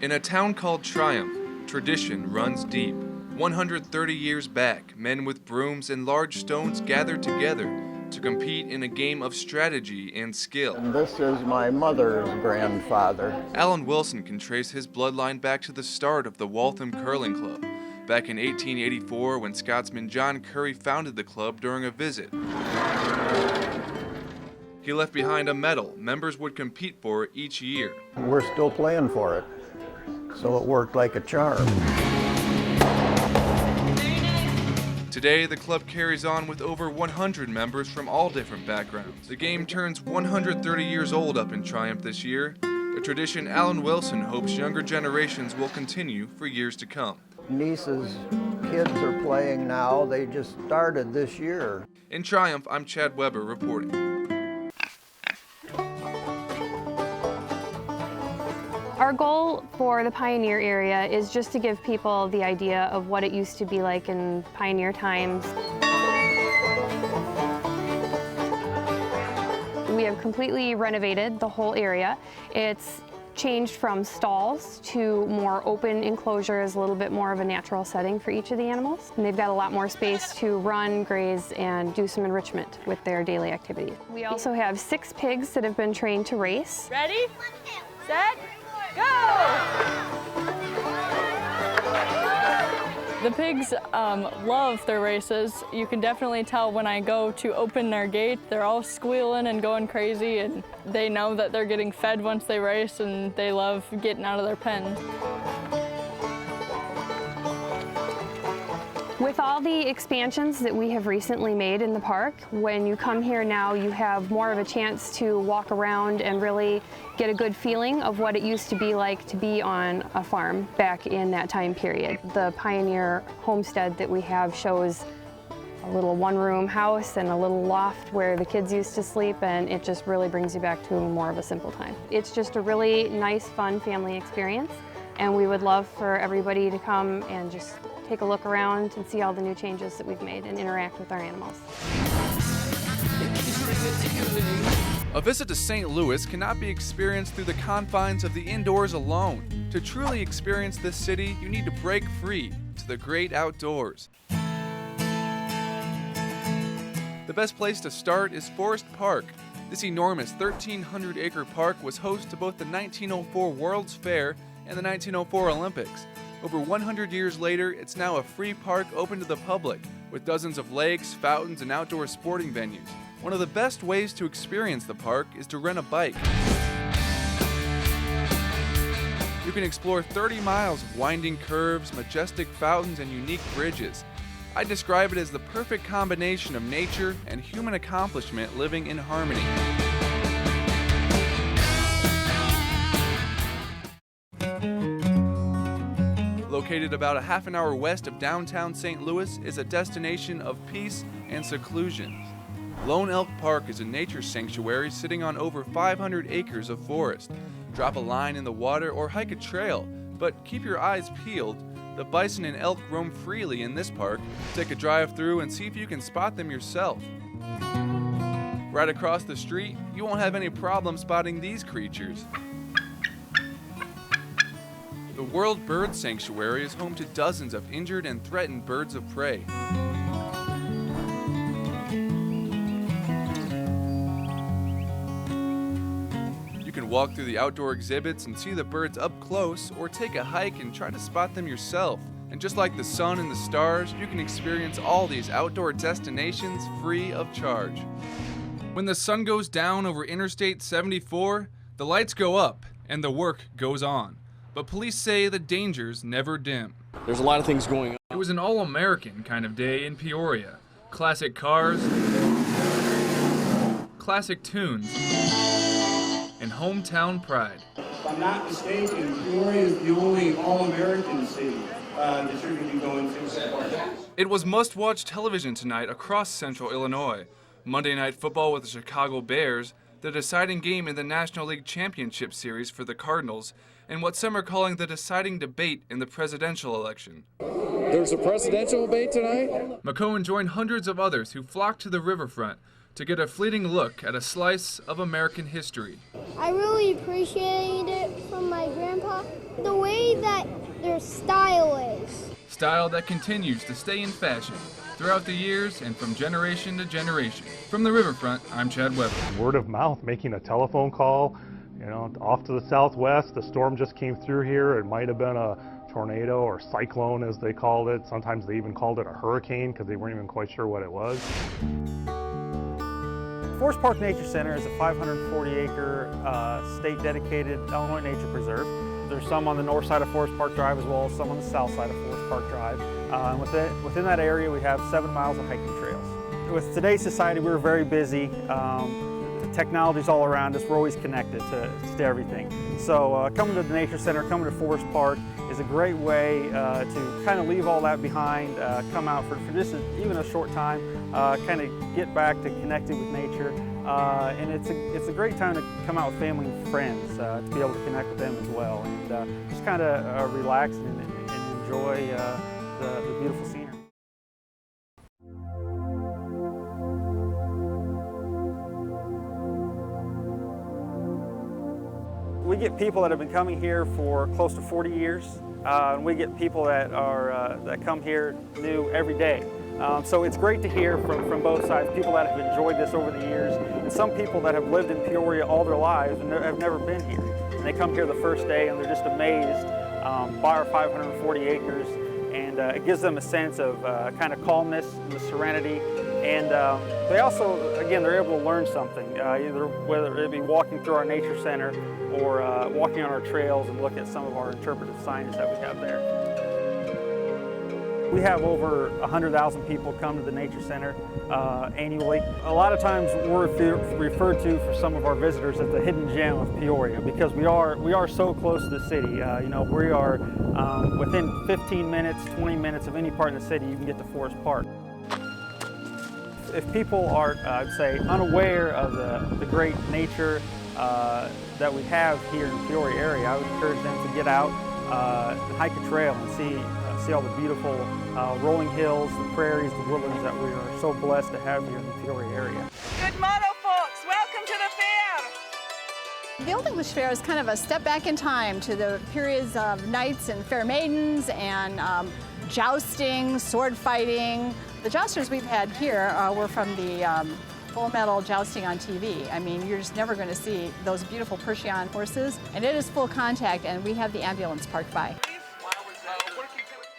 In a town called Triumph, tradition runs deep. 130 years back, men with brooms and large stones gathered together to compete in a game of strategy and skill. And this is my mother's grandfather. Alan Wilson can trace his bloodline back to the start of the Waltham Curling Club, back in 1884 when Scotsman John Curry founded the club during a visit. He left behind a medal members would compete for each year. We're still playing for it, so it worked like a charm. Today, the club carries on with over 100 members from all different backgrounds. The game turns 130 years old up in Triumph this year, a tradition Alan Wilson hopes younger generations will continue for years to come. Niece's kids are playing now. They just started this year. In Triumph, I'm Chad Weber reporting. Our goal for the Pioneer area is just to give people the idea of what it used to be like in pioneer times. We have completely renovated the whole area. It's changed from stalls to more open enclosures, a little bit more of a natural setting for each of the animals. And they've got a lot more space to run, graze, and do some enrichment with their daily activities. We also have 6 pigs that have been trained to race. Ready, set, go! The pigs love their races. You can definitely tell when I go to open their gate, they're all squealing and going crazy, and they know that they're getting fed once they race, and they love getting out of their pen. With all the expansions that we have recently made in the park, when you come here now, you have more of a chance to walk around and really get a good feeling of what it used to be like to be on a farm back in that time period. The Pioneer homestead that we have shows a little one-room house and a little loft where the kids used to sleep, and it just really brings you back to more of a simple time. It's just a really nice, fun family experience, and we would love for everybody to come and just take a look around and see all the new changes that we've made and interact with our animals. A visit to St. Louis cannot be experienced through the confines of the indoors alone. To truly experience this city, you need to break free to the great outdoors. The best place to start is Forest Park. This enormous 1,300-acre park was host to both the 1904 World's Fair and the 1904 Olympics. Over 100 years later, it's now a free park open to the public, with dozens of lakes, fountains, and outdoor sporting venues. One of the best ways to experience the park is to rent a bike. You can explore 30 miles of winding curves, majestic fountains, and unique bridges. I describe it as the perfect combination of nature and human accomplishment living in harmony. Located about a half an hour west of downtown St. Louis is a destination of peace and seclusion. Lone Elk Park is a nature sanctuary sitting on over 500 acres of forest. Drop a line in the water or hike a trail, but keep your eyes peeled. The bison and elk roam freely in this park. Take a drive through and see if you can spot them yourself. Right across the street, you won't have any problem spotting these creatures. The World Bird Sanctuary is home to dozens of injured and threatened birds of prey. You can walk through the outdoor exhibits and see the birds up close, or take a hike and try to spot them yourself. And just like the sun and the stars, you can experience all these outdoor destinations free of charge. When the sun goes down over Interstate 74, the lights go up and the work goes on. But police say the dangers never dim. There's a lot of things going on. It was an all-American kind of day in Peoria. Classic cars, classic tunes, and hometown pride. If I'm not mistaken, Peoria is the only all-American city that you're going to be going to. It was must-watch television tonight across central Illinois. Monday Night Football with the Chicago Bears, the deciding game in the National League Championship Series for the Cardinals, and what some are calling the deciding debate in the presidential election. There's a presidential debate tonight? McCohen joined hundreds of others who flocked to the riverfront to get a fleeting look at a slice of American history. I really appreciate it from my grandpa, the way that their style is. Style that continues to stay in fashion throughout the years and from generation to generation. From the riverfront, I'm Chad Weber. Word of mouth, making a telephone call, off to the southwest. The storm just came through here. It might have been a tornado or cyclone, as they called it. Sometimes they even called it a hurricane because they weren't even quite sure what it was. Forest Park Nature Center is a 540-acre state-dedicated Illinois nature preserve. There's some on the north side of Forest Park Drive as well as some on the south side of Forest Park Drive. And within that area, we have 7 miles of hiking trails. With today's society, we're very busy. Technology's all around us. We're always connected to everything. So coming to the Nature Center, coming to Forest Park is a great way to kind of leave all that behind, come out for just even a short time, kind of get back to connecting with nature. And it's a great time to come out with family and friends, to be able to connect with them as well, and just kind of relax and enjoy the beautiful scenery. We get people that have been coming here for close to 40 years, and we get people that come here new every day. So it's great to hear from both sides, people that have enjoyed this over the years, and some people that have lived in Peoria all their lives and have never been here. And they come here the first day and they're just amazed by our 540 acres, and it gives them a sense of kind of calmness and the serenity. And they also, again, they're able to learn something, either whether it be walking through our nature center or walking on our trails and look at some of our interpretive signage that we have there. We have over 100,000 people come to the Nature Center annually. A lot of times we're referred to for some of our visitors as the hidden gem of Peoria because we are so close to the city. We are within 15 minutes, 20 minutes of any part of the city, you can get to Forest Park. If people are, I'd say, unaware of the great nature that we have here in the Peoria area, I would encourage them to get out and hike a trail and see all the beautiful rolling hills, the prairies, the woodlands that we are so blessed to have here in the Peoria area. Good morning, folks. Welcome to the fair. The Old English Fair is kind of a step back in time to the periods of knights and fair maidens and jousting, sword fighting. The jousters we've had here were from the Full Metal jousting on TV. I mean, you're just never going to see those beautiful Percheron horses, and it is full contact, and we have the ambulance parked by.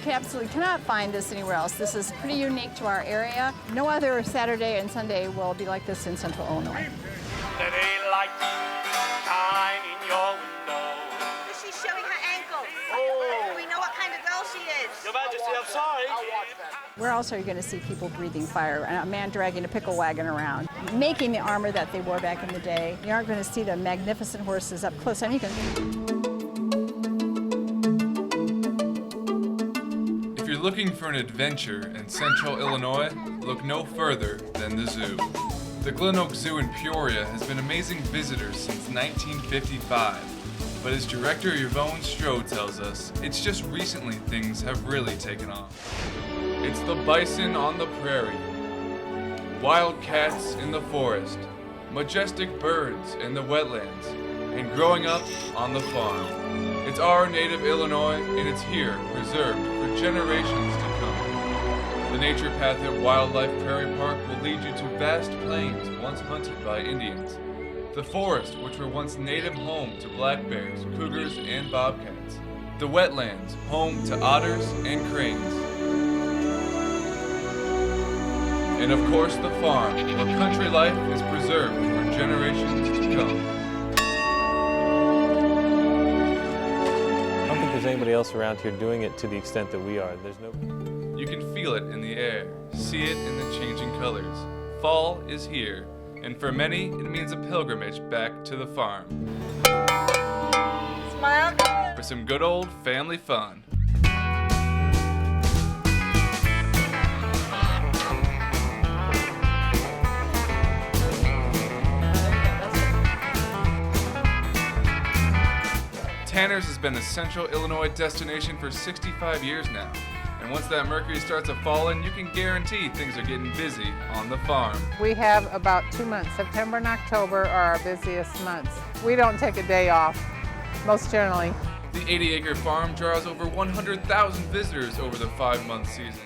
You absolutely cannot find this anywhere else. This is pretty unique to our area. No other Saturday and Sunday will be like this in Central Illinois. Let a light shine in your window. She's showing her ankle. Oh. We know what kind of girl she is. Your Majesty, I'm sorry. Where else are you going to see people breathing fire and a man dragging a pickle wagon around, making the armor that they wore back in the day? You aren't going to see the magnificent horses up close. I mean, If you're looking for an adventure in Central Illinois, look no further than the zoo. The Glen Oak Zoo in Peoria has been amazing visitors since 1955, but as director Yvonne Strode tells us, it's just recently things have really taken off. It's the bison on the prairie, wild cats in the forest, majestic birds in the wetlands, and growing up on the farm. It's our native Illinois, and it's here, preserved for generations to come. The nature path at Wildlife Prairie Park will lead you to vast plains once hunted by Indians. The forest, which were once native home to black bears, cougars, and bobcats. The wetlands, home to otters and cranes. And of course the farm, where country life is preserved for generations to come. I don't think there's anybody else around here doing it to the extent that we are. You can feel it in the air, see it in the changing colors. Fall is here, and for many, it means a pilgrimage back to the farm. Smile good. For some good old family fun. Tanner's has been a Central Illinois destination for 65 years now, And once that mercury starts a-falling, you can guarantee things are getting busy on the farm. We have about 2 months. September and October are our busiest months. We don't take a day off, most generally. The 80-acre farm draws over 100,000 visitors over the 5-month season.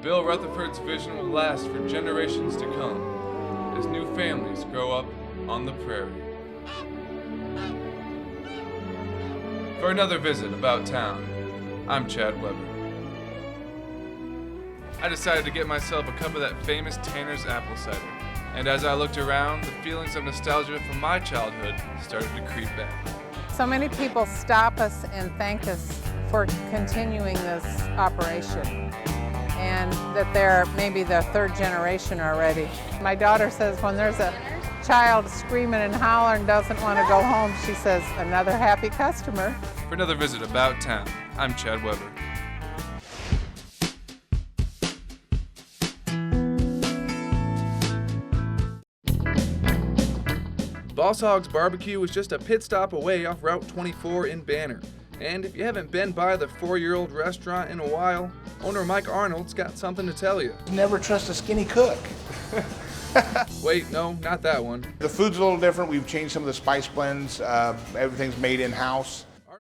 Bill Rutherford's vision will last for generations to come as new families grow up on the prairie. For another visit About Town, I'm Chad Weber. I decided to get myself a cup of that famous Tanner's apple cider, and as I looked around, the feelings of nostalgia from my childhood started to creep back. So many people stop us and thank us for continuing this operation, and that they're maybe the third generation already. My daughter says when there's a child screaming and hollering and doesn't want to go home, she says, another happy customer. For another visit About Town, I'm Chad Weber. Boss Hogg's Barbecue is just a pit stop away off Route 24 in Banner. And if you haven't been by the 4-year-old restaurant in a while, owner Mike Arnold's got something to tell you. Never trust a skinny cook. Wait, no, not that one. The food's a little different. We've changed some of the spice blends. Everything's made in-house.